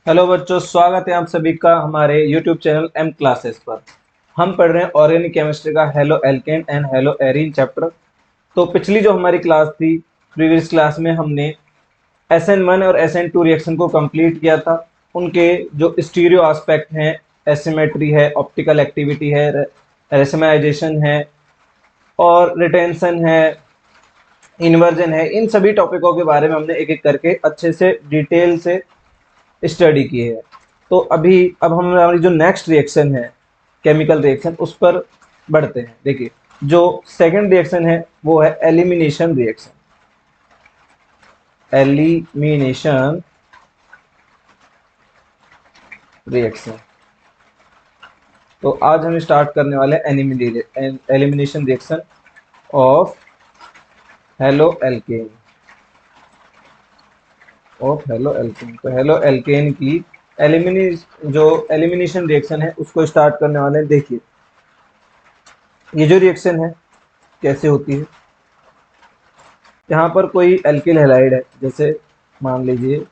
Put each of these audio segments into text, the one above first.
Hello बच्चों, स्वागत है आप सभी का हमारे YouTube चैनल एम क्लासेस पर। हम पढ़ रहे हैं ऑर्गेनिक केमिस्ट्री का halo alkane and hello arene chapter. तो पिछली जो हमारी क्लास थी, प्रीवियस क्लास में हमने SN1 और SN2 रिएक्शन को कंप्लीट किया था। उनके जो स्टीरियो एस्पेक्ट हैं, एसिमेट्री है, ऑप्टिकल एक्टिविटी है, रेसमाइजेशन है और रिटेंशन है, इन्वर्जन है, इन सभी टॉपिकों के बारे में हमने एक एक करके अच्छे से डिटेल से स्टडी की है। तो अब हम हमारी जो नेक्स्ट रिएक्शन है, केमिकल रिएक्शन, उस पर बढ़ते हैं। देखिए, जो सेकंड रिएक्शन है वो है एलिमिनेशन रिएक्शन। Elimination reaction. तो आज हम स्टार्ट करने वाले हैं elimination reaction of halo alkane. तो हेलो एल्केन की एलिमिनेशन रिएक्शन है उसको स्टार्ट करने वाले हैं। देखिए, ये जो रिएक्शन है कैसे होती है। यहाँ पर कोई एल्किल हैलाइड है, जैसे मान लीजिए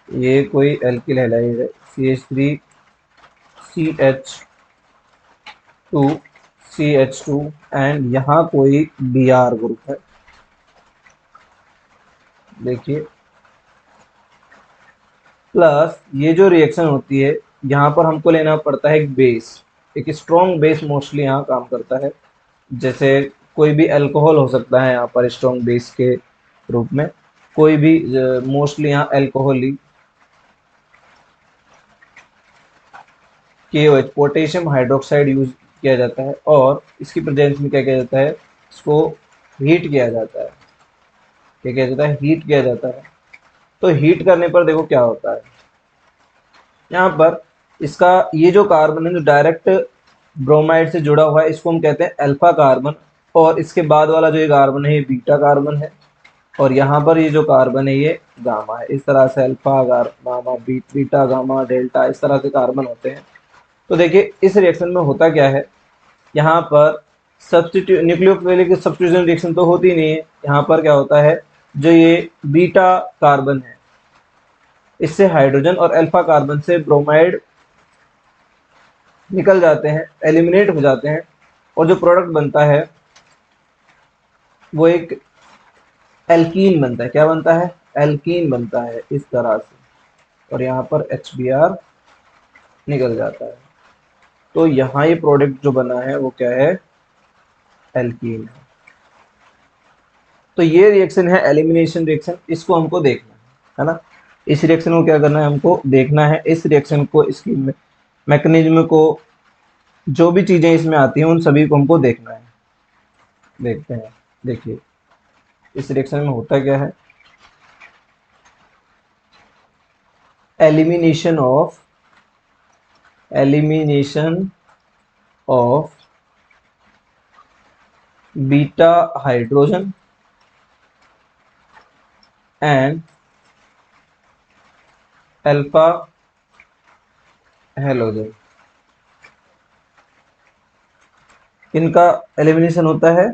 ये कोई एल्किल हैलाइड है CH3CH2 एंड यहाँ कोई Br ग्रुप है। देखिए, प्लस ये जो रिएक्शन होती है यहाँ पर हमको लेना पड़ता है एक बेस, एक स्ट्रॉन्ग बेस मोस्टली यहाँ काम करता है। जैसे कोई भी अल्कोहल हो सकता है यहाँ पर स्ट्रॉन्ग बेस के रूप में, कोई भी मोस्टली यहाँ अल्कोहल ही KOH पोटेशियम हाइड्रोक्साइड यूज किया जाता है और इसकी प्रेजेंस में क्या किया जाता है, इसको हीट किया जाता है। क्या किया जाता है, हीट किया जाता है। तो हीट करने पर देखो क्या होता है, यहाँ पर इसका ये जो कार्बन है जो डायरेक्ट ब्रोमाइड से जुड़ा हुआ है इसको हम कहते हैं अल्फा कार्बन, और इसके बाद वाला जो ये कार्बन है ये बीटा कार्बन है, और यहाँ पर ये जो कार्बन है ये गामा है। इस तरह से alpha gamma beta gamma delta इस तरह के कार्बन होते हैं। तो देखिए, इस रिएक्शन में होता क्या है, यहाँ पर सब्स्टिट्यूट न्यूक्लियोफिलिक सब्स्टिट्यूशन रिएक्शन तो होती नहीं है। यहाँ पर क्या होता है, जो ये बीटा कार्बन है इससे हाइड्रोजन और अल्फा कार्बन से ब्रोमाइड निकल जाते हैं, एलिमिनेट हो जाते हैं, और जो प्रोडक्ट बनता है वो एक एल्कीन बनता है। क्या बनता है, एल्कीन बनता है इस तरह से, और यहाँ पर HBr निकल जाता है। तो यहाँ ये प्रोडक्ट जो बना है वो क्या है, एल्कीन है। तो ये रिएक्शन है एलिमिनेशन रिएक्शन, इसको हमको देखना है ना। इस रिएक्शन को क्या करना है, हमको देखना है इस रिएक्शन को, इसकी मैकेनिज्म को, जो भी चीजें इसमें आती हैं उन सभी को हमको देखना है। देखते हैं। देखिए, इस रिएक्शन में होता क्या है, elimination of beta hydrogen and alpha halogen, इनका एलिमिनेशन होता है।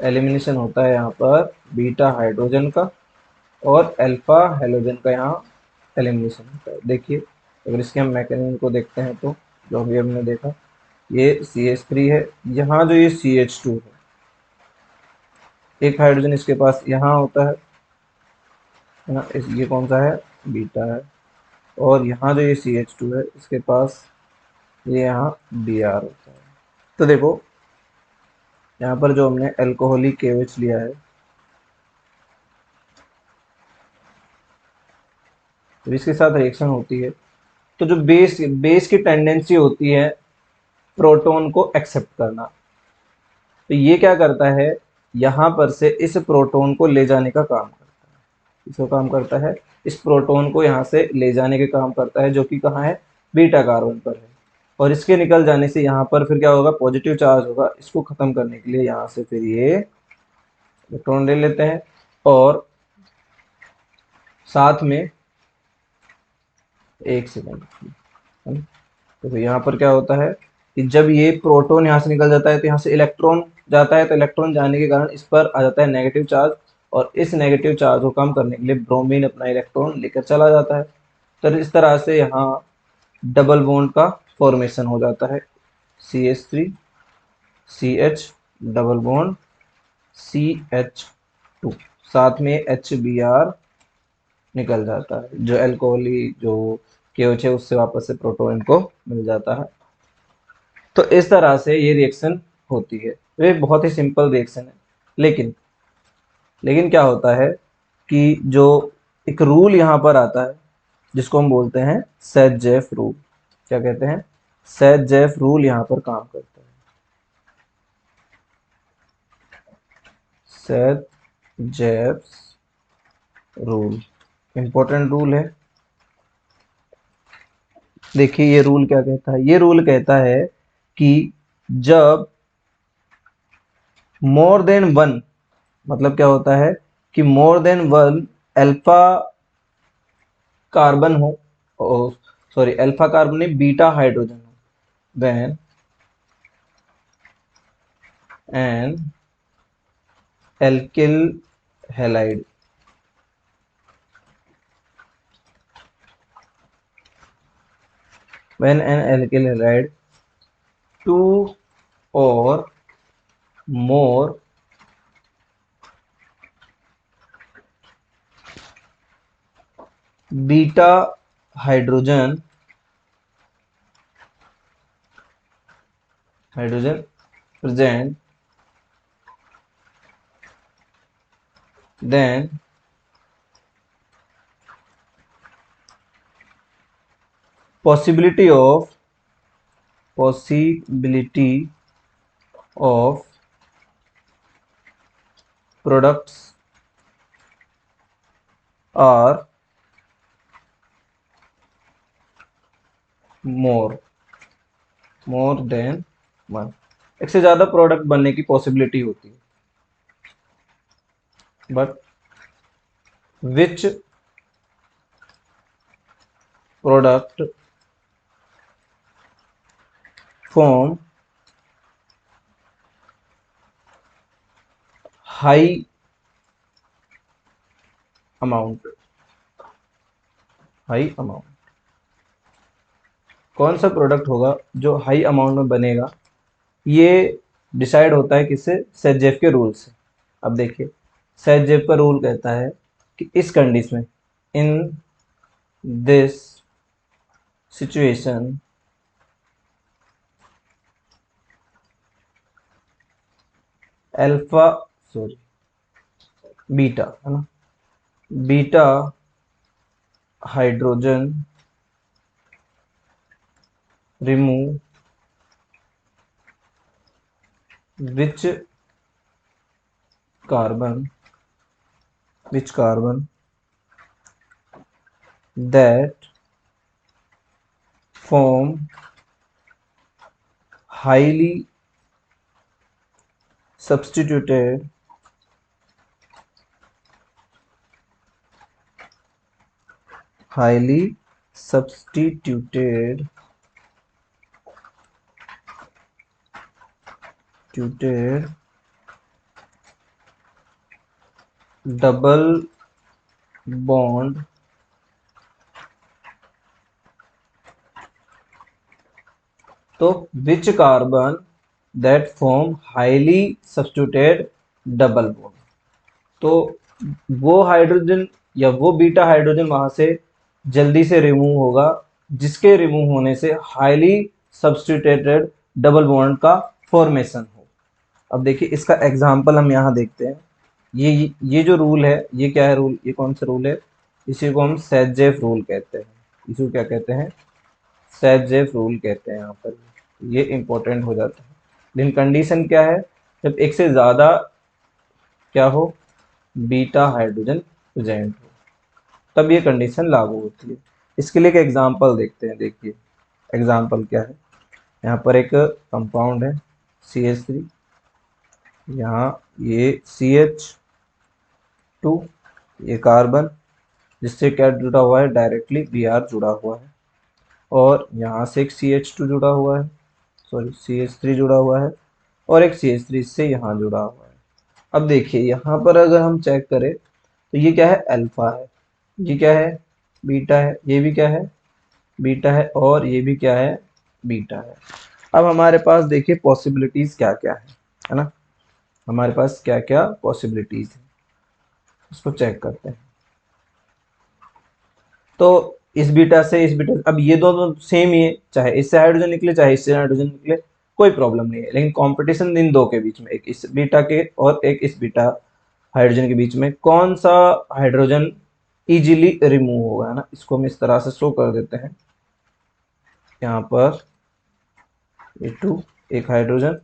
एलिमिनेशन होता है यहाँ पर बीटा हाइड्रोजन का और अल्फा हेलोजन का, यहाँ एलिमिनेशन होता है। देखिए, अगर इसके हम मैकेनिज्म को देखते हैं तो जो अभी हमने देखा, ये CH3 है, यहाँ जो ये CH2 है, एक हाइड्रोजन इसके पास यहाँ होता है ना, ये कौन सा है, बीटा है, और यहाँ जो ये CH2 है इसके पास ये यहाँ Br होता है। तो देखो, यहाँ पर जो हमने अल्कोहलिक KOH लिया है, तो इसके साथ रिएक्शन होती है, तो जो बेस की टेंडेंसी होती है प्रोटॉन को एक्सेप्ट करना, तो ये क्या करता है, यहाँ पर से इस प्रोटॉन को ले जाने का काम करता है। इसको काम करता है, इस प्रोटॉन को यहाँ से ले जाने के काम करता है, जो कि कहाँ है, बीटा कार्बन पर है। और इसके निकल जाने से यहाँ पर फिर क्या होगा, पॉजिटिव चार्ज होगा। इसको खत्म करने के लिए यहाँ से फिर ये इलेक्ट्रॉन ले लेते हैं, और साथ में एक सेकेंड, तो यहाँ पर क्या होता है कि जब ये प्रोटॉन यहाँ से निकल जाता है तो यहाँ से इलेक्ट्रॉन जाता है, तो इलेक्ट्रॉन जाने के कारण इस पर आ जाता है नेगेटिव चार्ज, और इस नेगेटिव चार्ज को कम करने के लिए ब्रोमीन अपना इलेक्ट्रॉन लेकर चला जाता है। तो इस तरह से यहाँ डबल बॉन्ड का फॉर्मेशन हो जाता है, CH3 CH double bond CH2, साथ में HBr निकल जाता है, जो अल्कोहली जो KOH है उससे वापस से प्रोटॉन को मिल जाता है। तो इस तरह से ये रिएक्शन होती है। तो ये बहुत ही सिंपल रिएक्शन है, लेकिन क्या होता है कि जो एक रूल यहाँ पर आता है जिसको हम बोलते हैं सेट-जेफ रूल। क्या कहते हैं? सेट-जेफ रूल यहाँ पर काम करता है। सेट-जेफ रूल इंपॉर्टेंट रूल है। देखिए ये रूल क्या कहता है? ये रूल कहता है कि जब मोर देन वन, मतलब क्या होता है कि more than one alpha carbon हो, सॉरी अल्फा कार्बन नहीं, बीटा हाइड्रोजन हो, then an alkyl halide, when an alkyl halide two or more beta hydrogen present, then possibility of products are more than one. एक से ज्यादा product बनने की possibility होती है, but which product form high amount, कौन सा प्रोडक्ट होगा जो हाई अमाउंट में बनेगा, ये डिसाइड होता है किससे? सेट-जेफ के रूल से। अब देखिए सेट-जेफ का रूल कहता है कि इस कंडीशन में, in this situation alpha, sorry beta है ना, beta hydrogen remove which carbon that form highly substituted double bond तो which carbon that form highly substituted double bond, तो वो हाइड्रोजन या वो बीटा हाइड्रोजन वहां से जल्दी से रिमूव होगा जिसके रिमूव होने से हाईली सब्स्टिट्यूटेड डबल बॉन्ड का फॉर्मेशन हो। अब देखिए इसका एग्जांपल हम यहाँ देखते हैं। ये जो रूल है, ये क्या है रूल? ये कौन सा रूल है? इसी को हम सेट-जेफ रूल कहते हैं। इसी को क्या कहते हैं? सेट-जेफ रूल कहते हैं। यहाँ पर ये इंपॉर्टेंट हो जाता है। लेकिन कंडीशन क्या है? जब एक से ज़्यादा क्या हो? बीटा हाइड्रोजन प्रेजेंट हो, तब ये कंडीशन लागू होती है। इसके लिए एक एग्जांपल देखते हैं। देखिए एग्जांपल क्या है? यहाँ पर एक कंपाउंड है CH3, यहाँ ये CH2, ये कार्बन जिससे क्या जुड़ा हुआ है? डायरेक्टली Br जुड़ा हुआ है, और यहाँ से एक CH2 जुड़ा हुआ है, सॉरी CH3 जुड़ा हुआ है, और एक CH3 इससे यहाँ जुड़ा हुआ है। अब देखिए यहाँ पर अगर हम चेक करें तो ये क्या है, अल्फा है, ये क्या है, बीटा है, ये भी क्या है, बीटा है, और ये भी क्या है, बीटा है। अब हमारे पास देखिए पॉसिबिलिटीज क्या क्या है ना, हमारे पास क्या क्या पॉसिबिलिटीज है उसको चेक करते हैं। तो इस बीटा से इस बीटा, अब ये दोनों सेम ही है, चाहे इससे हाइड्रोजन निकले चाहे इससे हाइड्रोजन निकले, कोई प्रॉब्लम नहीं है, लेकिन कंपटीशन इन दो के बीच में, एक इस बीटा के और एक इस बीटा हाइड्रोजन के बीच में, कौन सा हाइड्रोजन इजीली रिमूव होगा, है ना। इसको हम इस तरह से शो कर देते हैं, यहाँ पर A2 एक हाइड्रोजन,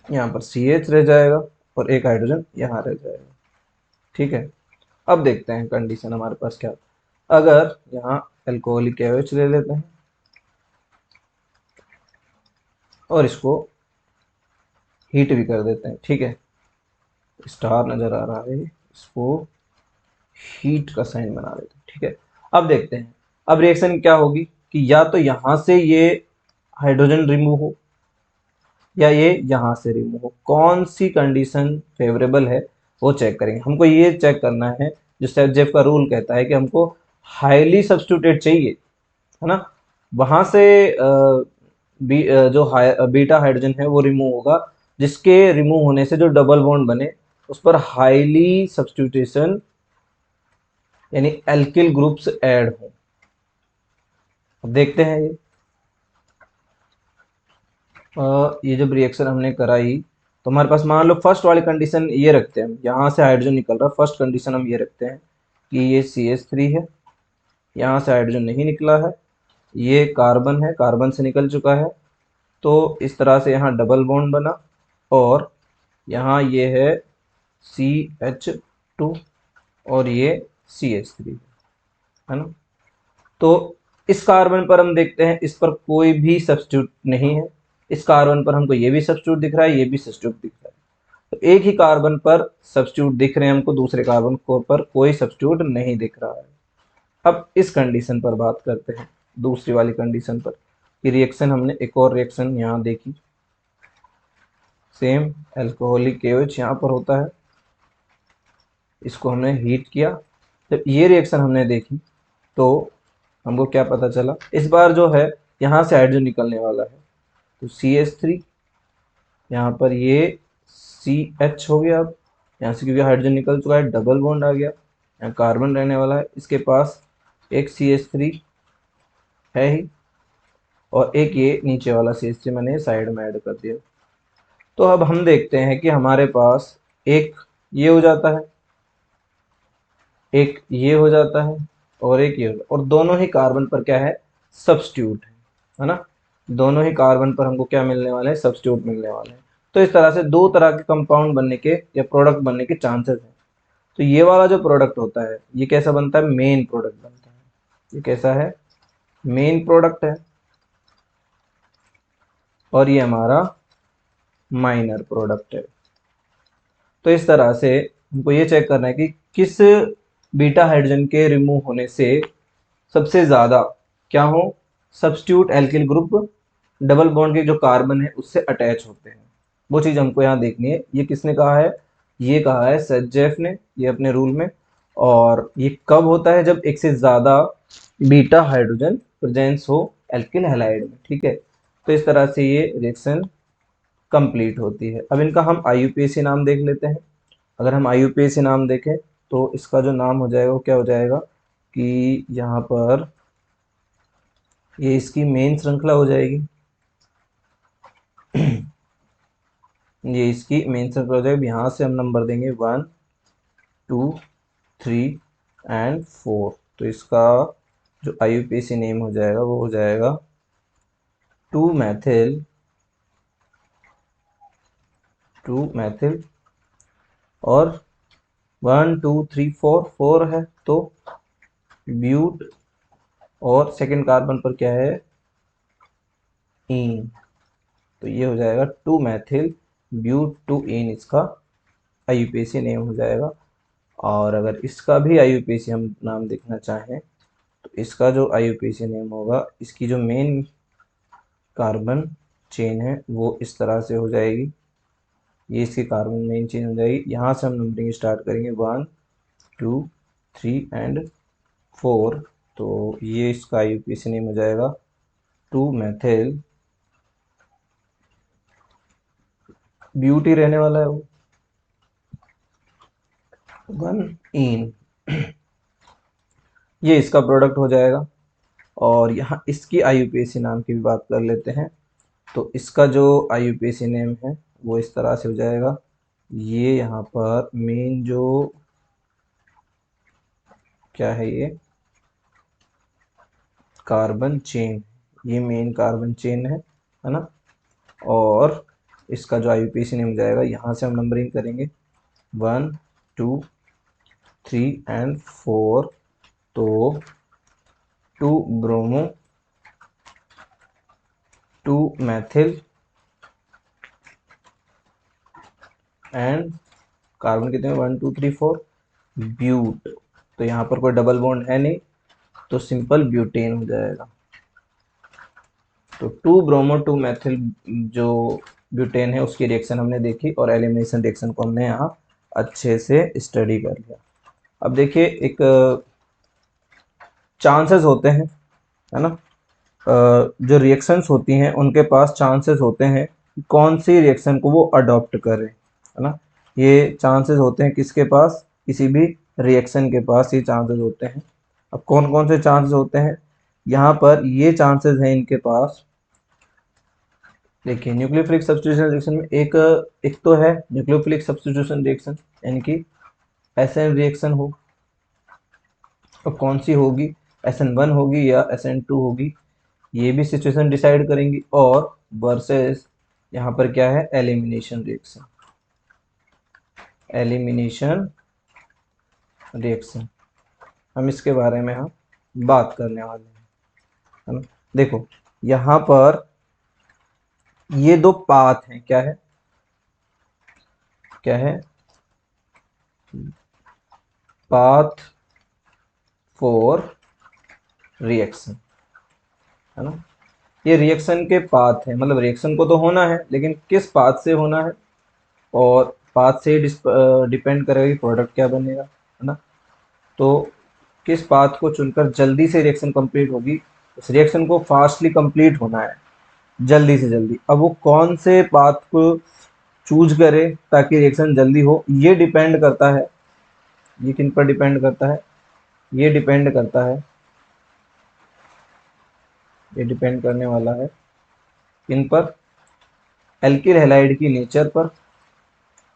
यहाँ पर CH रह जाएगा और एक हाइड्रोजन यहाँ रह जाएगा, ठीक है। अब देखते हैं कंडीशन हमारे पास क्या, अगर यहाँ अल्कोहलिक OH ले लेते हैं और इसको हीट भी कर देते हैं, ठीक है, स्टार नजर आ रहा है, इसको हीट का साइन बना देते हैं, ठीक है। अब देखते हैं, अब रिएक्शन क्या होगी कि या तो यहां से ये हाइड्रोजन रिमूव हो या ये यहां से रिमूव हो, कौन सी कंडीशन फेवरेबल है वो चेक करेंगे। हमको ये चेक करना है, जो सेट का रूल कहता है कि हमको हाईली सब्स्टिट्यूटेड चाहिए, है ना, वहां से जो बीटा हाइड्रोजन है वो रिमूव होगा, जिसके रिमूव होने से जो डबल बॉन्ड बने उस पर हाईली सब्स्टिट्यूशन यानी एल्किल ग्रुप्स ऐड हो। अब देखते हैं ये जब रिएक्शन हमने कराई तो हमारे पास मान लो फर्स्ट वाली कंडीशन ये रखते हैं, यहाँ से हाइड्रोजन निकल रहा है, फर्स्ट कंडीशन हम ये रखते हैं कि ये CH3 है, यहाँ से हाइड्रोजन नहीं निकला है, ये कार्बन है, कार्बन से निकल चुका है, तो इस तरह से यहाँ डबल बॉन्ड बना, और यहाँ ये है CH2 और ये CH3, है ना। तो इस कार्बन पर हम देखते हैं, इस पर कोई भी सब्स्टिट्यूट नहीं है, इस कार्बन पर हमको ये भी सब्स्टिट्यूट दिख रहा है, ये भी सब्स्टिट्यूट दिख रहा है, तो एक ही कार्बन पर सब्स्टिट्यूट दिख रहे हैं हमको, दूसरे कार्बन को पर कोई सब्स्टिट्यूट नहीं दिख रहा है। अब इस कंडीशन पर बात करते हैं, दूसरी वाली कंडीशन पर, कि रिएक्शन हमने एक और रिएक्शन यहाँ देखी, सेम अल्कोहलिक KOH यहाँ पर होता है, इसको हमने हीट किया, जब ये रिएक्शन हमने देखी तो हमको क्या पता चला, इस बार जो है यहाँ से हाइड्रोजन निकलने वाला है, तो CH3, यहाँ पर ये CH हो गया, अब यहाँ से क्योंकि हाइड्रोजन निकल चुका है डबल बॉन्ड आ गया, यहाँ कार्बन रहने वाला है, इसके पास एक CH3 है ही, और एक ये नीचे वाला CH3 मैंने साइड में ऐड कर दिया। तो अब हम देखते हैं कि हमारे पास एक ये हो जाता है, एक ये हो जाता है, और एक ये और दोनों ही कार्बन पर क्या है, सब्स्टिट्यूट है ना, दोनों ही कार्बन पर हमको क्या मिलने वाले हैं, सब्स्टिट्यूट मिलने वाले हैं। तो इस तरह से दो तरह के कंपाउंड बनने के या प्रोडक्ट बनने के चांसेस हैं। तो ये वाला जो प्रोडक्ट होता है ये कैसा बनता है, मेन प्रोडक्ट बनता है, ये कैसा है, मेन प्रोडक्ट है, और ये हमारा माइनर प्रोडक्ट है। तो इस तरह से हमको ये चेक करना है कि किस बीटा हाइड्रोजन के रिमूव होने से सबसे ज्यादा क्या हो, substitute alkyl group double bond के जो कार्बन है उससे अटैच होते हैं, वो चीज हमको यहाँ देखनी है। ये किसने कहा है, ये कहा है सज्जेफ ने, ये अपने रूल में। और ये कब होता है, जब एक से ज्यादा बीटा हाइड्रोजन प्रेजेंस हो एल्किल हैलाइड में, ठीक है। तो इस तरह से ये रिएक्शन कंप्लीट होती है। अब इनका हम IUPAC नाम देख लेते हैं। अगर हम IUPAC नाम देखें तो इसका जो नाम हो जाएगा वो क्या हो जाएगा कि यहाँ पर ये इसकी मेन श्रृंखला हो जाएगी, ये इसकी मेन श्रृंखला हो जाएगी। यहाँ से हम नंबर देंगे 1 2 3 एंड 4, तो इसका जो IUPAC नेम हो जाएगा वो हो जाएगा 2 मैथिल और 1 2 3 4 4 है, तो ब्यूट, और सेकेंड कार्बन पर क्या है, इन, तो ये हो जाएगा 2 मैथिल ब्यूट 2 इन, इसका IUPAC नेम हो जाएगा। और अगर इसका भी IUPAC हम नाम देखना चाहें तो इसका जो IUPAC नेम होगा, इसकी जो मेन कार्बन चेन है वो इस तरह से हो जाएगी, ये इसकी कार्बन मेन चेन हो जाएगी। यहाँ से हम नंबरिंग स्टार्ट करेंगे 1 2 3 एंड 4। तो ये इसका यूपीएसी नेम हो जाएगा 2 मेथिल ब्यूटी रहने वाला है वो 1 इन। ये इसका प्रोडक्ट हो जाएगा। और यहाँ इसकी आईयूपीएसी नाम की भी बात कर लेते हैं। तो इसका जो आईयूपीएसी नेम है वो इस तरह से हो जाएगा। ये यहाँ पर मेन जो क्या है, ये कार्बन चेन, ये मेन कार्बन चेन है ना। और इसका जो आईयूपीएसी नेम हो जाएगा, यहाँ से हम नंबरिंग करेंगे 1 2 3 एंड 4। तो 2 ब्रोमो 2 मैथिल एंड कार्बन कितने 1 2 3 4 ब्यूट। तो यहाँ पर कोई डबल बॉन्ड है नहीं, तो सिंपल ब्यूटेन हो जाएगा। तो 2 ब्रोमो 2 मैथिल जो ब्यूटेन है उसकी रिएक्शन हमने देखी और एलिमिनेशन रिएक्शन को हमने यहाँ अच्छे से स्टडी कर लिया। अब देखिए एक चांसेस होते हैं, है ना। जो रिएक्शंस होती हैं उनके पास चांसेस होते हैं कौन सी रिएक्शन को वो अडॉप्ट करें, है ना। ये चांसेस होते हैं किसके पास, किसी भी रिएक्शन के पास ये चांसेस होते हैं। अब कौन कौन से चांसेस होते हैं, यहाँ पर ये चांसेस हैं इनके पास। देखिए न्यूक्लियोफिलिक सब्स्टिट्यूशन रिएक्शन में एक तो है न्यूक्लियोफिलिक सब्स्टिट्यूशन रिएक्शन, यानी कि एसएन रिएक्शन हो। अब कौन सी होगी, SN1 होगी या SN2 होगी, ये भी सिचुएशन डिसाइड करेंगी। और वर्सेस यहाँ पर क्या है, एलिमिनेशन रिएक्शन, एलिमिनेशन रिएक्शन हम इसके बारे में हम बात करने वाले हैं, है ना। देखो यहाँ पर ये दो पाथ हैं, क्या है, क्या है, पाथ फॉर रिएक्शन, है ना। ये रिएक्शन के पाथ है, मतलब रिएक्शन को तो होना है लेकिन किस पाथ से होना है, और पाथ से डिपेंड करेगा कि प्रोडक्ट क्या बनेगा, है ना। तो किस पाथ को चुनकर जल्दी से रिएक्शन कंप्लीट होगी, उस रिएक्शन को फास्टली कंप्लीट होना है जल्दी से जल्दी। अब वो कौन से पाथ को चूज करे ताकि रिएक्शन जल्दी हो, ये डिपेंड करता है, ये किन पर डिपेंड करता है, ये डिपेंड करता है, ये डिपेंड करने वाला है किन पर, एल्किल हैलाइड की नेचर पर,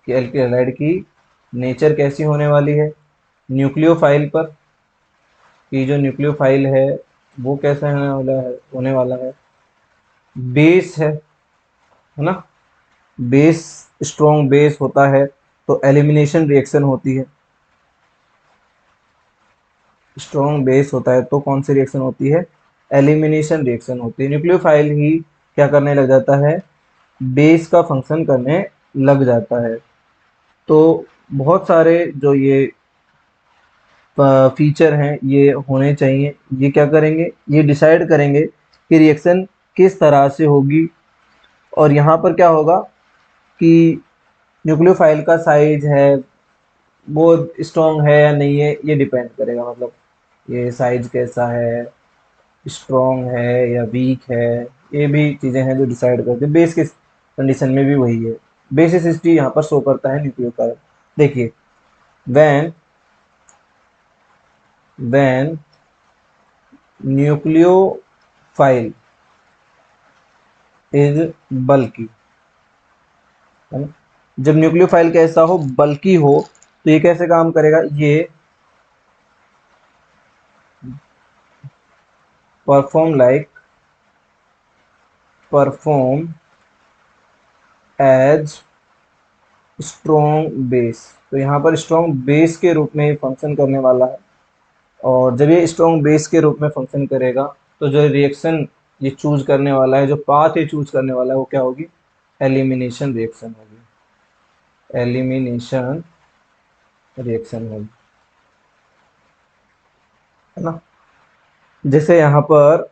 कि एल्किल हैलाइड की नेचर कैसी होने वाली है, न्यूक्लियोफाइल पर, कि जो न्यूक्लियोफाइल है वो कैसा होने वाला है, बेस है ना। बेस स्ट्रॉन्ग बेस होता है तो एलिमिनेशन रिएक्शन होती है, स्ट्रॉन्ग बेस होता है तो कौन सी रिएक्शन होती है, एलिमिनेशन रिएक्शन होती है। न्यूक्लियोफाइल ही क्या करने लग जाता है, बेस का फंक्शन करने लग जाता है। तो बहुत सारे जो ये फीचर हैं ये होने चाहिए, ये क्या करेंगे, ये डिसाइड करेंगे कि रिएक्शन किस तरह से होगी। और यहाँ पर क्या होगा कि न्यूक्लियोफाइल का साइज है वो स्ट्रॉन्ग है या नहीं है, ये डिपेंड करेगा, मतलब ये साइज कैसा है, स्ट्रॉन्ग है या वीक है, ये भी चीज़ें हैं जो डिसाइड करते हैं। बेस के कंडीशन में भी वही है, बेसिसिटी यहाँ पर शो करता है न्यूक्लियोफाइल। देखिए व्हेन व्हेन न्यूक्लियोफाइल इज बल्की, है ना। जब न्यूक्लियोफाइल कैसा हो, बल्की हो, तो ये कैसे काम करेगा, ये परफॉर्म एज स्ट्रॉन्ग बेस। तो यहाँ पर स्ट्रॉन्ग बेस के रूप में फंक्शन करने वाला है। और जब ये स्ट्रॉन्ग बेस के रूप में फंक्शन करेगा तो जो रिएक्शन ये चूज करने वाला है, जो पाथ ये चूज करने वाला है, वो क्या होगी, एलिमिनेशन रिएक्शन होगी, एलिमिनेशन रिएक्शन होगी, है ना। जैसे यहाँ पर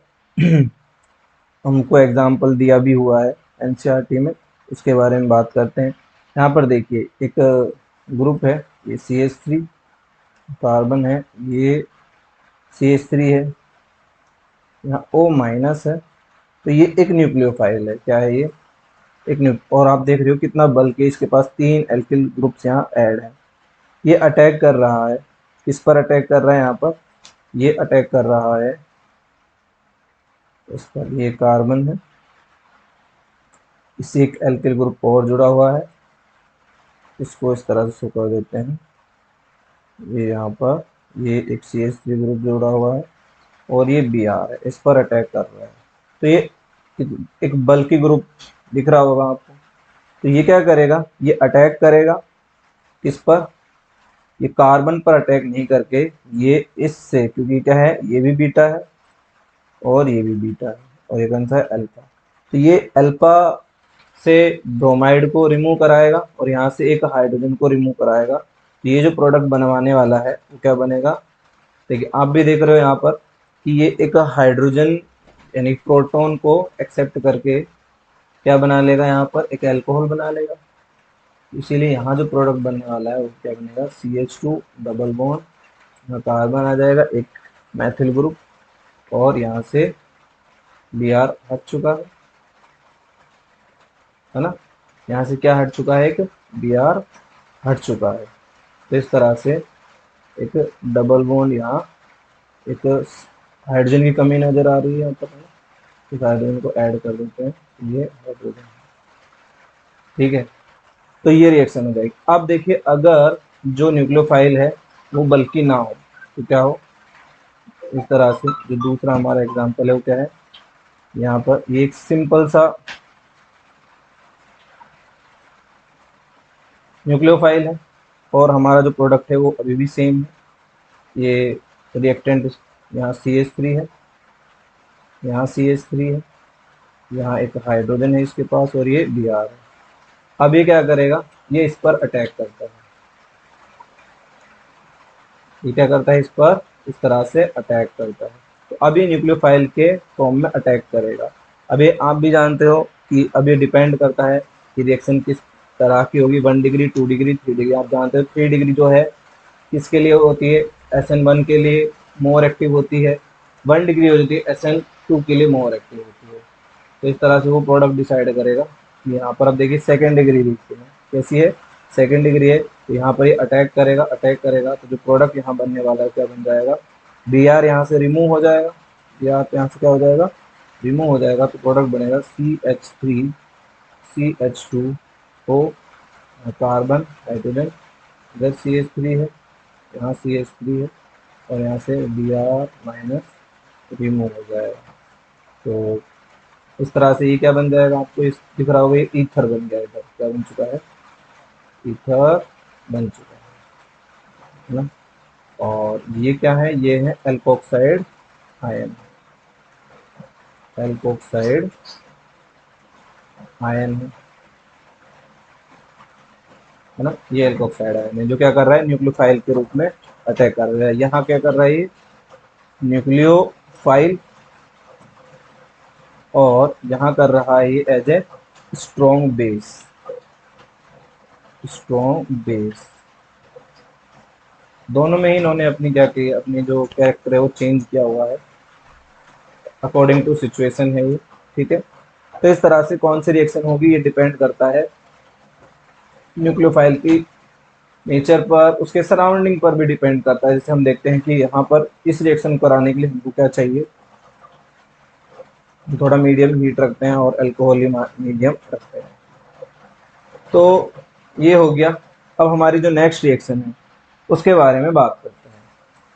हमको एग्जाम्पल दिया भी हुआ है एनसीईआरटी में, उसके बारे में बात करते हैं। यहाँ पर देखिए एक ग्रुप है, ये CH3 कार्बन है, ये CH3 है, यहाँ O माइनस है, तो ये एक न्यूक्लियोफाइल है। क्या है ये? एक और आप देख रहे हो कितना बल्कि इसके पास 3 एल्किल ग्रुप्स यहाँ ऐड है। ये अटैक कर रहा है, किस पर अटैक कर रहा है? यहाँ पर ये अटैक कर रहा है इस पर, ये कार्बन है, इससे एक एल्किल ग्रुप और जुड़ा हुआ है, इसको इस तरह से शो कर देते हैं। ये यहाँ पर ये एक CH3 ग्रुप जुड़ा हुआ है और ये Br है, इस पर अटैक कर रहा है। तो ये एक बल्कि ग्रुप दिख रहा होगा आपको। तो ये क्या करेगा? ये अटैक करेगा किस पर? ये कार्बन पर अटैक नहीं करके ये इससे, क्योंकि क्या है, ये भी बीटा है और ये भी बीटा है और ये कौन सा है? अल्फा। तो ये अल्फा से ब्रोमाइड को रिमूव कराएगा और यहाँ से एक हाइड्रोजन को रिमूव कराएगा। तो ये जो प्रोडक्ट बनवाने वाला है वो क्या बनेगा? देखिए आप भी देख रहे हो यहाँ पर कि ये एक हाइड्रोजन यानी प्रोटॉन को एक्सेप्ट करके क्या बना लेगा? यहाँ पर एक अल्कोहल बना लेगा। इसीलिए यहाँ जो प्रोडक्ट बनने वाला है वो क्या बनेगा? CH2 डबल बॉन्ड, यहाँ कार्बन आ जाएगा, एक मैथिल ग्रुप और यहाँ से Br हट चुका है ना? यहाँ से क्या हट चुका है? एक Br हट चुका है। तो इस तरह से एक डबल बॉन्ड यहाँ, एक हाइड्रोजन की कमी नजर आ रही है यहाँ पर, इस हाइड्रोजन को ऐड कर देते हैं, ये हाइड्रोजन, ठीक है। तो ये रिएक्शन हो जाएगी। अब देखिए अगर जो न्यूक्लियोफाइल है वो बल्कि ना हो तो क्या हो? इस तरह से जो दूसरा हमारा एग्जांपल है वो क्या है? यहाँ पर ये एक सिंपल सा न्यूक्लियोफाइल है और हमारा जो प्रोडक्ट है वो अभी भी सेम है। ये रिएक्टेंट यहाँ CH3 है, यहाँ CH3 है, यहाँ एक हाइड्रोजन है इसके पास और ये Br है। अब ये क्या करेगा? ये इस पर अटैक करता है, ये क्या करता है? इस पर इस तरह से अटैक करता है। तो अब ये न्यूक्लियोफाइल के फॉर्म में अटैक करेगा। अब ये आप भी जानते हो कि अब ये डिपेंड करता है कि रिएक्शन किस तरह की होगी, 1 डिग्री, 2 डिग्री, 3 डिग्री। आप जानते हो 3 डिग्री जो है किसके लिए होती है? SN1 के लिए मोर एक्टिव होती है, 1 डिग्री हो जाती है SN2 के लिए मोर एक्टिव होती है। तो इस तरह से वो प्रोडक्ट डिसाइड करेगा। यहाँ पर अब देखिए सेकेंड डिग्री रिएक्शन है, कैसी है? सेकेंड डिग्री है। तो यहाँ पर ये अटैक करेगा, अटैक करेगा तो जो प्रोडक्ट यहाँ बनने वाला है क्या बन जाएगा? Br यहाँ से रिमूव हो जाएगा, Br यहाँ से क्या हो जाएगा? रिमूव हो जाएगा। तो प्रोडक्ट बनेगा CH3 CH2O, कार्बन हाइड्रोजन, इधर CH3 है, यहाँ CH3 है और यहाँ से Br माइनस रिमूव हो जाएगा। तो इस तरह से ये क्या बन जाएगा? आपको इस दिख रहा होगा, ये ईथर बन गया। इधर क्या बन चुका है? ईथर बन चुका है ना? और ये क्या है? ये है एल्कोक्साइड आयन, एल्कोक्साइड आयन है ना? ये एल्कोक्साइड आयन है जो क्या कर रहा है? न्यूक्लियोफाइल के रूप में अटैक कर रहा है। यहाँ क्या कर रहा है? ये न्यूक्लियोफाइल, और यहाँ कर रहा है ये as a strong base, strong base. दोनों में ही इन्होंने अपनी क्या की, अपनी जो कैरेक्टर है वो चेंज किया हुआ है अकॉर्डिंग टू सिचुएशन है ये, ठीक है। तो इस तरह से कौन सी रिएक्शन होगी ये डिपेंड करता है न्यूक्लियोफाइल की नेचर पर, उसके सराउंडिंग पर भी डिपेंड करता है। जैसे हम देखते हैं कि यहाँ पर इस रिएक्शन को कराने के लिए हमको क्या चाहिए? थोड़ा मीडियम हीट रखते हैं और अल्कोहल मीडियम रखते हैं। तो ये हो गया। अब हमारी जो नेक्स्ट रिएक्शन है उसके बारे में बात करते हैं।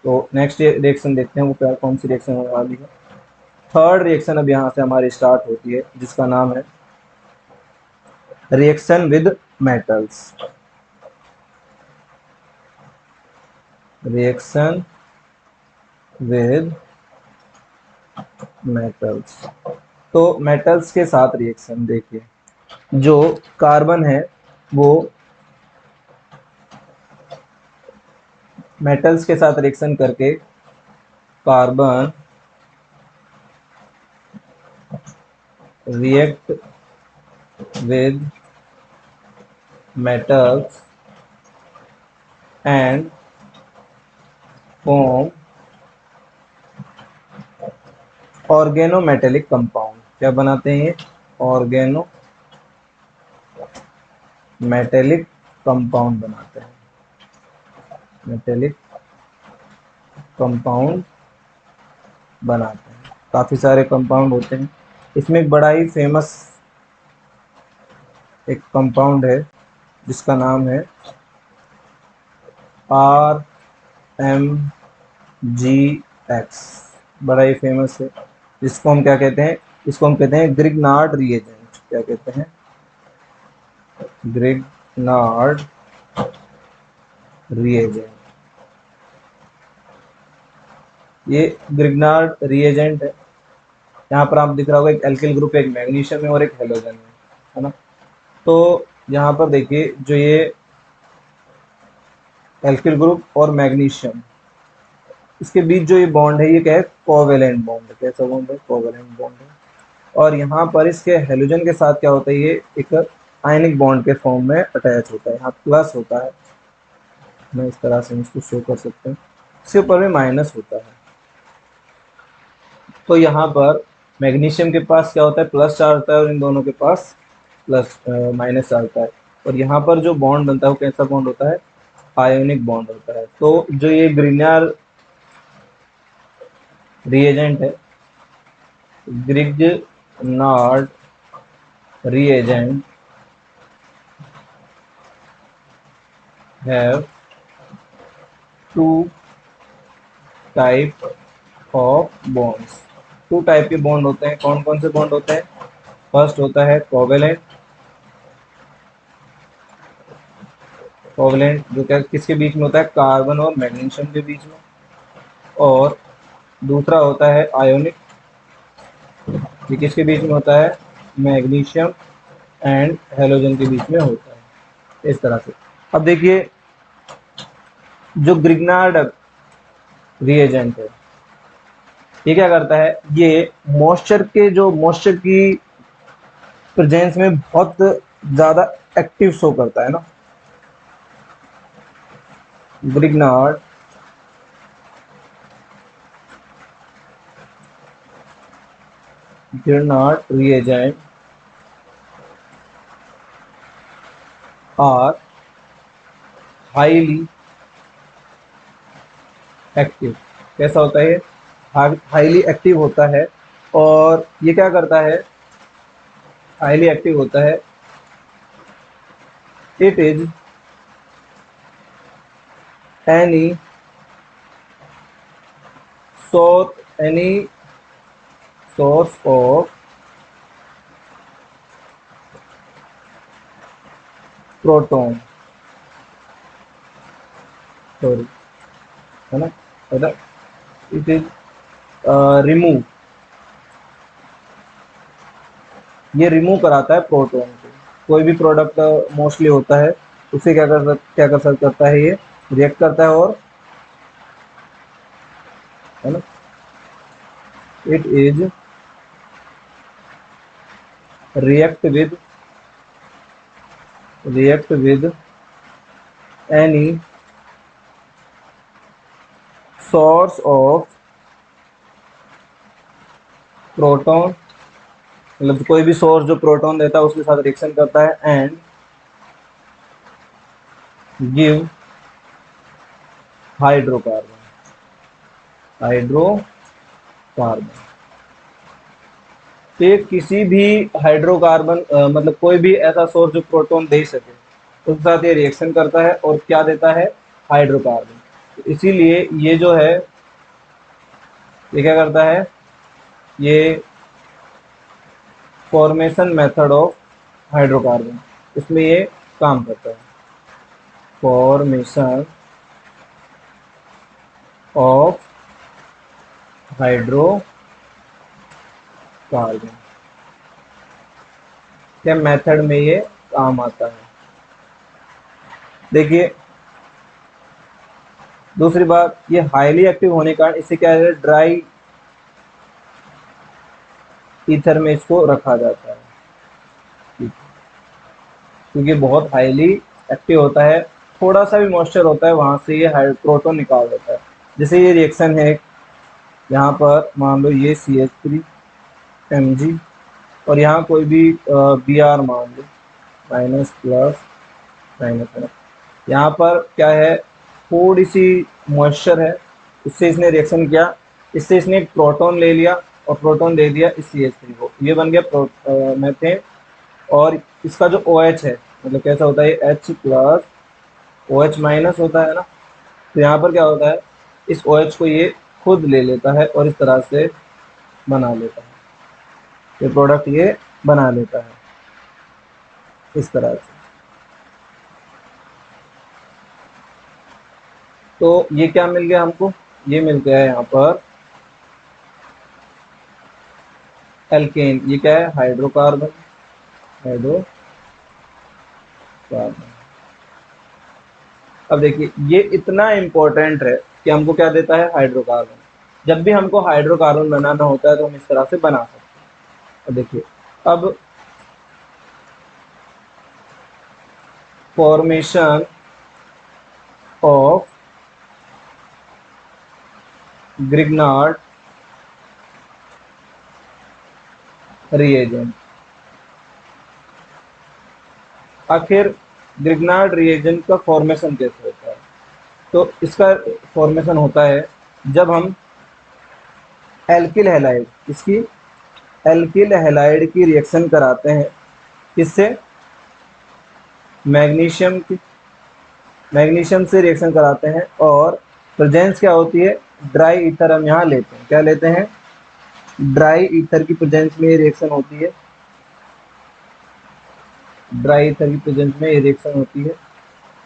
तो नेक्स्ट रिएक्शन देखते हैं वो क्या, कौन सी रिएक्शन होने वाली है। थर्ड रिएक्शन अब यहाँ से हमारी स्टार्ट होती है जिसका नाम है reaction with metals, reaction with metals. तो मेटल्स के साथ रिएक्शन देखिए, जो कार्बन है वो मेटल्स के साथ रिएक्शन करके carbon react with metals and form organometallic compound. क्या बनाते हैं ये? ऑर्गेनोमेटेलिक कंपाउंड बनाते हैं। मेटेलिक कंपाउंड बनाते हैं। काफ़ी सारे कंपाउंड होते हैं। इसमें एक बड़ा ही फेमस एक कंपाउंड है जिसका नाम है RMGX। बड़ा ही फेमस है। इसको हम क्या कहते हैं? इसको हम कहते हैं ग्रिग्नार्ड रिएजेंट। क्या कहते हैं? Grignard reagent. ये ग्रिग्नार्ड रिएजेंट है। यहाँ पर आप दिख रहा होगा एक एल्किल ग्रुप, एक मैग्नीशियम है और एक हेलोजन है ना। तो यहाँ पर देखिए जो ये एल्किल ग्रुप और मैग्नीशियम, इसके बीच जो ये बॉन्ड है ये क्या है? कोवेलेंट बॉन्ड है। कैसा बॉन्ड है? कोवेलेंट बॉन्ड है। और यहाँ पर इसके हेलोजन के साथ क्या होता है? ये एक आयनिक बॉन्ड के फॉर्म में अटैच होता है। यहाँ प्लस होता है, मैं इस तरह से इसको शो कर सकते हैं। इसके ऊपर में माइनस होता है। तो यहाँ पर मैग्नीशियम के पास क्या होता है? प्लस चार्ज होता है और इन दोनों के पास प्लस माइनस चार्ज होता है। और यहाँ पर जो बॉन्ड बनता है वो कैसा बॉन्ड होता है? आयोनिक बॉन्ड होता है। तो जो ये ग्रिग्नार्ड रिएजेंट है, Grignard reagent have two type of bonds. Two type के बॉन्ड होते हैं। कौन कौन से बॉन्ड होते हैं? फर्स्ट होता है कोवेलेंट। कोवेलेंट जो क्या किसके बीच में होता है? कार्बन और मैग्नीशियम के बीच में। और दूसरा होता है आयोनिक। ये किसके बीच में होता है? मैग्नीशियम एंड हेलोजन के बीच में होता है। इस तरह से अब देखिए जो ग्रिग्नार्ड रिएजेंट है ये क्या करता है? ये मॉइस्चर की प्रेजेंस में बहुत ज़्यादा एक्टिव शो करता है ना। Grignard reagent are highly active. कैसा होता है? हाईली एक्टिव होता है। और ये क्या करता है? हाईली एक्टिव होता है। It is any source of proton, sorry, है ना। इट इज रिमूव, ये रिमूव कराता है प्रोटॉन को। कोई भी प्रोडक्ट मोस्टली होता है उसे क्या कर सकता है? ये रिएक्ट करता है और, है ना, it is react with any source of proton, मतलब कोई भी सोर्स जो प्रोटॉन देता है उसके साथ रिएक्शन करता है एंड गिव हाइड्रोकार्बन। तो ये किसी भी हाइड्रोकार्बन मतलब कोई भी ऐसा सोर्स जो प्रोटॉन दे सके उसके साथ ये रिएक्शन करता है और क्या देता है? हाइड्रोकार्बन। तो इसीलिए ये जो है ये क्या करता है? ये फॉर्मेशन मेथड ऑफ हाइड्रोकार्बन, इसमें ये काम करता है। फॉर्मेशन ऑफ हाइड्रोकार्बन क्या मेथड में ये काम आता है? देखिए दूसरी बात, ये हाईली एक्टिव होने का इसे क्या है? ड्राई ईथर में इसको रखा जाता है क्योंकि बहुत हाईली एक्टिव होता है, थोड़ा सा भी मॉइस्चर होता है वहां से ये प्रोटॉन निकाल देता है। जैसे ये रिएक्शन है, यहाँ पर मान लो ये CH3 Mg और यहाँ कोई भी Br मान लो, माइनस प्लस माइनस है। यहाँ पर क्या है, थोड़ी सी मॉइस्चर है, उससे इसने रिएक्शन किया, इससे इसने एक प्रोटॉन ले लिया और प्रोटॉन दे दिया इस CH3 को, ये बन गया मेथेन। और इसका जो OH है, मतलब कैसा होता है, H प्लस OH माइनस होता है ना। तो यहाँ पर क्या होता है, इस OH को ये खुद ले लेता है और इस तरह से बना लेता है, ये प्रोडक्ट ये बना लेता है इस तरह से। तो ये क्या मिल गया हमको, ये मिल गया है यहाँ पर एल्केन। ये क्या है, हाइड्रोकार्बन, हाइड्रोकार्बन। अब देखिए ये इतना इम्पोर्टेंट है कि हमको क्या देता है, हाइड्रोकार्बन। जब भी हमको हाइड्रोकार्बन बनाना होता है तो हम इस तरह से बना सकते हैं। अब देखिए, अब फॉर्मेशन ऑफ ग्रिग्नार्ड रिएजेंट। आखिर ग्रिग्नार्ड रिएजेंट का फॉर्मेशन कैसे होता है, तो इसका फॉर्मेशन होता है जब हम एल्किल हैलाइड, इसकी एल्किल हैलाइड की रिएक्शन कराते हैं, किससे, मैग्नीशियम की, मैग्नीशियम से रिएक्शन कराते हैं। और प्रेजेंस क्या होती है, ड्राई ईथर हम यहाँ लेते हैं, क्या लेते हैं, ड्राई ईथर की प्रेजेंस में ये रिएक्शन होती है, ड्राई ईथर की प्रेजेंस में ये रिएक्शन होती है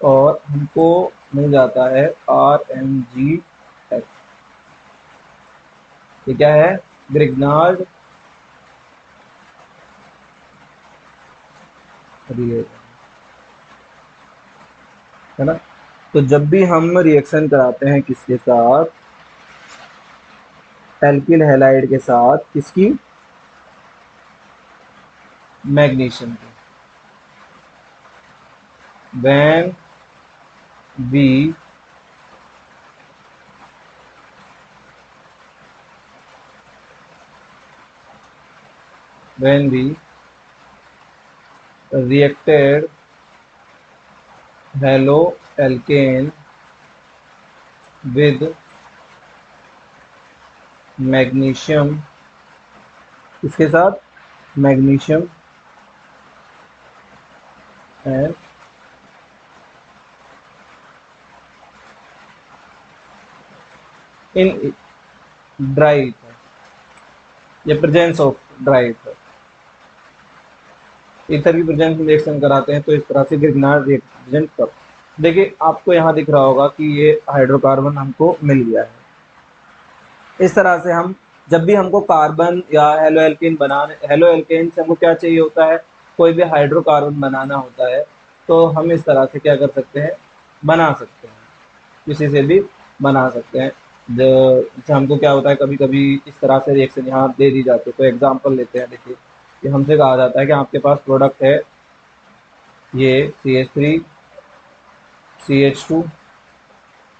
और हमको मिल जाता है RMgH। ये क्या है, ग्रिग्नार्ड रिएजेंट है ना। तो जब भी हम रिएक्शन कराते हैं किसके साथ, एल्किल हैलाइड के साथ, किसकी, मैग्नीशियम की, when we when we reacted haloalkane with magnesium, इसके साथ magnesium and in dry ether, ये presence of dry ether, ether की प्रेजेंस में रिएक्शन कराते हैं तो इस तरह से ग्रिग्नार्ड रिएजेंट कर। देखिए आपको यहाँ दिख रहा होगा कि ये हाइड्रोकार्बन हमको मिल गया है। इस तरह से हम जब भी हमको कार्बन या हेलो एल्केन बनाने, हेलो एल्केन से हमको क्या चाहिए होता है, कोई भी हाइड्रोकार्बन बनाना होता है, तो हम इस तरह से क्या कर सकते हैं, बना सकते हैं, किसी से भी बना सकते हैं। जैसे हमको क्या होता है, कभी कभी इस तरह से रिएक्शन यहाँ दे दी जाती है। तो एग्जांपल लेते हैं, देखिए कि हमसे कहा जाता है कि आपके पास प्रोडक्ट है ये CH3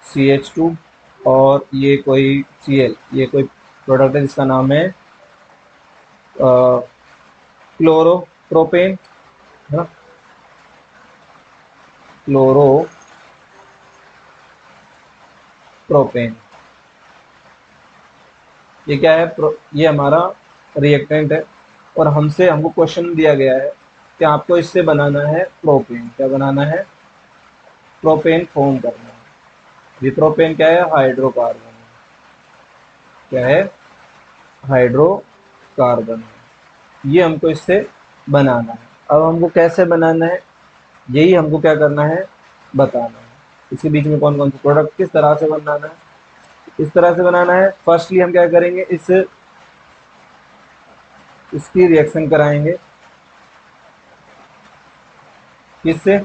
CH2 और ये कोई Cl, ये कोई प्रोडक्ट है जिसका नाम है क्लोरोप्रोपेन, है ना, क्लोरोप्रोपेन। ये क्या है, ये हमारा रिएक्टेंट है और हमको क्वेश्चन दिया गया है कि आपको इससे बनाना है प्रोपेन। क्या बनाना है, प्रोपेन फॉर्म करना है। ये प्रोपेन क्या है, हाइड्रोकार्बन है, क्या है, हाइड्रोकार्बन है। ये हमको इससे बनाना है। अब हमको कैसे बनाना है, यही हमको क्या करना है, बताना है। इसके बीच में कौन कौन से प्रोडक्ट किस तरह से बनाना है, इस तरह से बनाना है। फर्स्टली हम क्या करेंगे, इसकी रिएक्शन कराएंगे, किससे,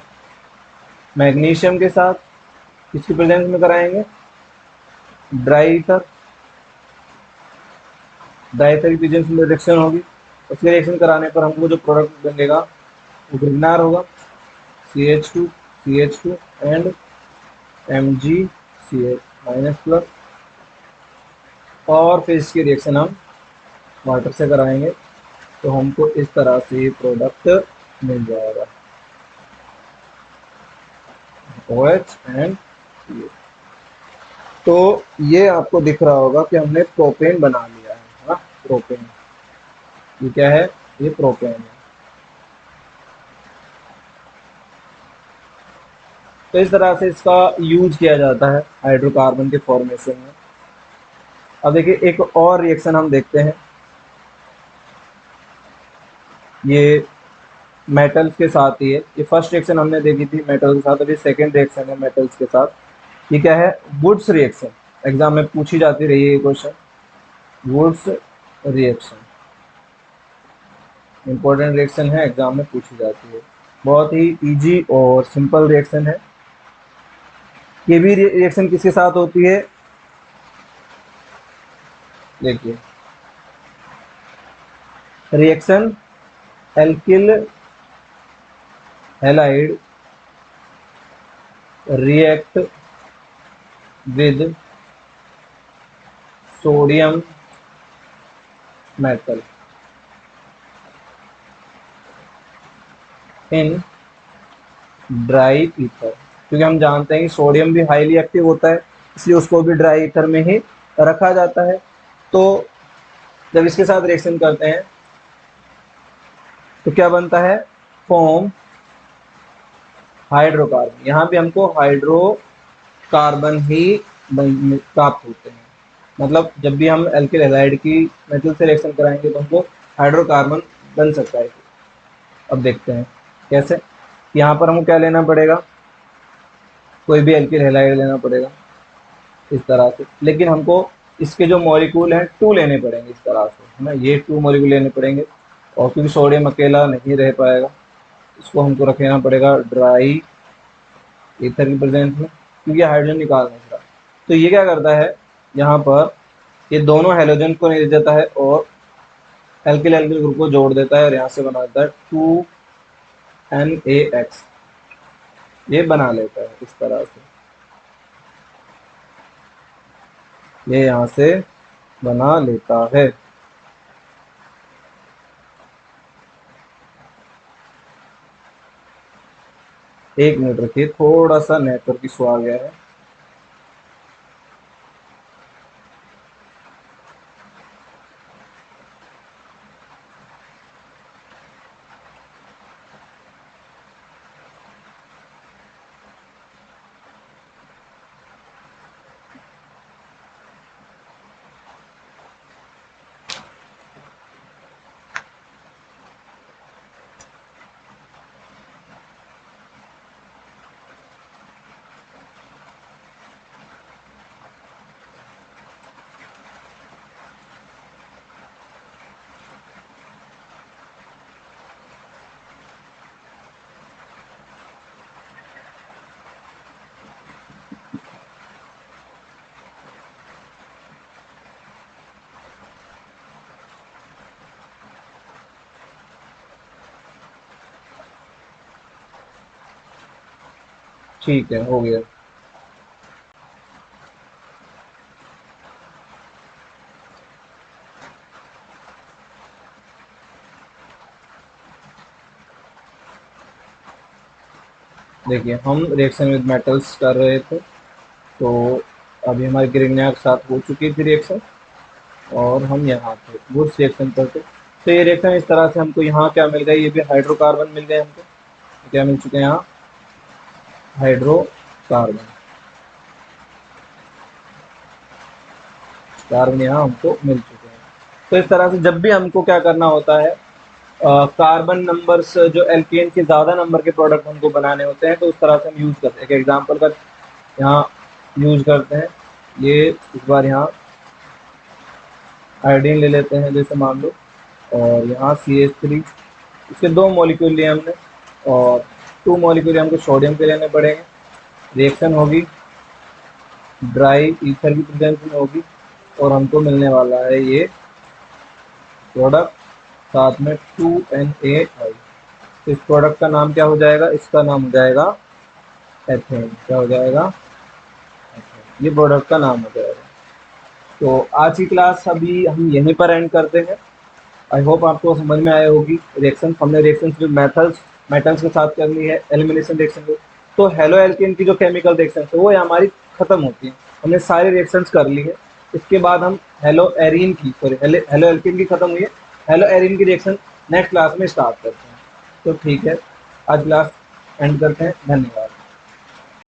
मैग्नीशियम के साथ, किसकी प्रेजेंस में कराएंगे, ड्राई ईथर, ड्राई ईथर की प्रेजेंस में रिएक्शन होगी। उसके रिएक्शन कराने पर हमको जो प्रोडक्ट बनेगा वो ग्रिग्नार होगा, CH2 CH2 and MgCH minus plus, और फिर इसकी रिएक्शन हम वाटर से कराएंगे तो हमको इस तरह से प्रोडक्ट मिल जाएगा OH एंड CH। तो ये आपको दिख रहा होगा कि हमने प्रोपेन बना लिया है। हाँ, प्रोपेन, ये क्या है, ये प्रोपेन है। तो इस तरह से इसका यूज किया जाता है हाइड्रोकार्बन के फॉर्मेशन में। अब देखिए एक और रिएक्शन हम देखते हैं, ये मेटल्स के साथ ही है। ये फर्स्ट रिएक्शन हमने देखी थी मेटल के साथ, अभी सेकेंड रिएक्शन है मेटल्स के साथ। ये क्या है, वुड्स रिएक्शन। एग्जाम में पूछी जाती रही है ये question, Wurtz reaction important reaction है, एग्जाम में पूछी जाती है। बहुत ही इजी और सिंपल रिएक्शन है। ये भी रिएक्शन किसके साथ होती है, देखिए reaction alkyl halide react with sodium metal in dry ether. क्योंकि हम जानते हैं कि सोडियम भी हाईली एक्टिव होता है, इसलिए उसको भी ड्राई ईथर में ही रखा जाता है। तो जब इसके साथ रिएक्शन करते हैं तो क्या बनता है, फॉर्म हाइड्रोकार्बन। यहाँ भी हमको हाइड्रोकार्बन ही प्राप्त होते हैं। मतलब जब भी हम एल्किल हैलाइड की मेटल से रिएक्शन कराएंगे तो हमको हाइड्रोकार्बन बन सकता है। अब देखते हैं कैसे। यहाँ पर हमको क्या लेना पड़ेगा, कोई भी एल्किल हैलाइड लेना पड़ेगा इस तरह से, लेकिन हमको इसके जो मॉलिक्यूल हैं 2 लेने पड़ेंगे इस तरह से, है ना। ये 2 मॉलिक्यूल लेने पड़ेंगे, और क्योंकि सोडियम अकेला नहीं रह पाएगा, इसको हमको रखना पड़ेगा ड्राई ईथर की प्रेजेंस में, क्योंकि हाइड्रोजन निकालना है। तो ये क्या करता है, यहाँ पर ये दोनों हैलोजन को नहीं देता है और एल्किल एल्किल ग्रुप को जोड़ देता है, और यहाँ से बना देता है 2NaX। ये बना लेता है इस तरह से, ये यहाँ से बना लेता है। एक मिनट रखिए, थोड़ा सा नेटवर्क इशू आ गया है। ठीक है, हो गया। देखिए हम रिएक्शन विद मेटल्स कर रहे थे, तो अभी हमारी ग्रीनिया के साथ हो चुकी थी रिएक्शन, और हम यहाँ पे वुड्स रिएक्शन करते। तो ये रिएक्शन इस तरह से हमको यहाँ क्या मिल गया, ये भी हाइड्रोकार्बन मिल गए हमको। क्या मिल चुके हैं यहाँ, हाइड्रोकार्बन, कार्बन यहाँ हमको मिल चुके हैं। तो इस तरह से जब भी हमको क्या करना होता है, कार्बन नंबर्स जो एल्केन के ज़्यादा नंबर के प्रोडक्ट हमको बनाने होते हैं, तो उस तरह से हम यूज़ करते हैं। एक एग्जांपल का यहाँ यूज़ करते हैं, ये इस बार यहाँ आयोडीन ले लेते हैं जैसे मान लो, और यहाँ CH3, इसके 2 मॉलिक्यूल लिए हमने, और 2 मॉलिक्यूल हमको सोडियम के लेने पड़ेंगे। रिएक्शन होगी ड्राई ईथर की प्रेजेंस में होगी, और हमको मिलने वाला है ये प्रोडक्ट, साथ में 2NaI। तो इस प्रोडक्ट का नाम क्या हो जाएगा, इसका नाम हो जाएगा एथेन क्या हो जाएगा, ये प्रोडक्ट का नाम हो जाएगा। तो आज की क्लास अभी हम यहीं पर एंड करते हैं। आई होप आपको समझ में आया होगी। रिएक्शन हमने रिएक्शन जो मेथल्स मेटल्स के साथ करनी है, एलिमिनेशन रिएक्शन को। तो हेलो एल्केन की जो केमिकल रिएक्शन है वो हमारी खत्म होती है, हमने सारे रिएक्शंस कर ली है। इसके बाद हम हेलो एरीन की सॉरी हेलो एल्केन की खत्म हुई है, हेलो एरीन की रिएक्शन नेक्स्ट क्लास में स्टार्ट करते हैं। तो ठीक है, आज क्लास एंड करते हैं। धन्यवाद।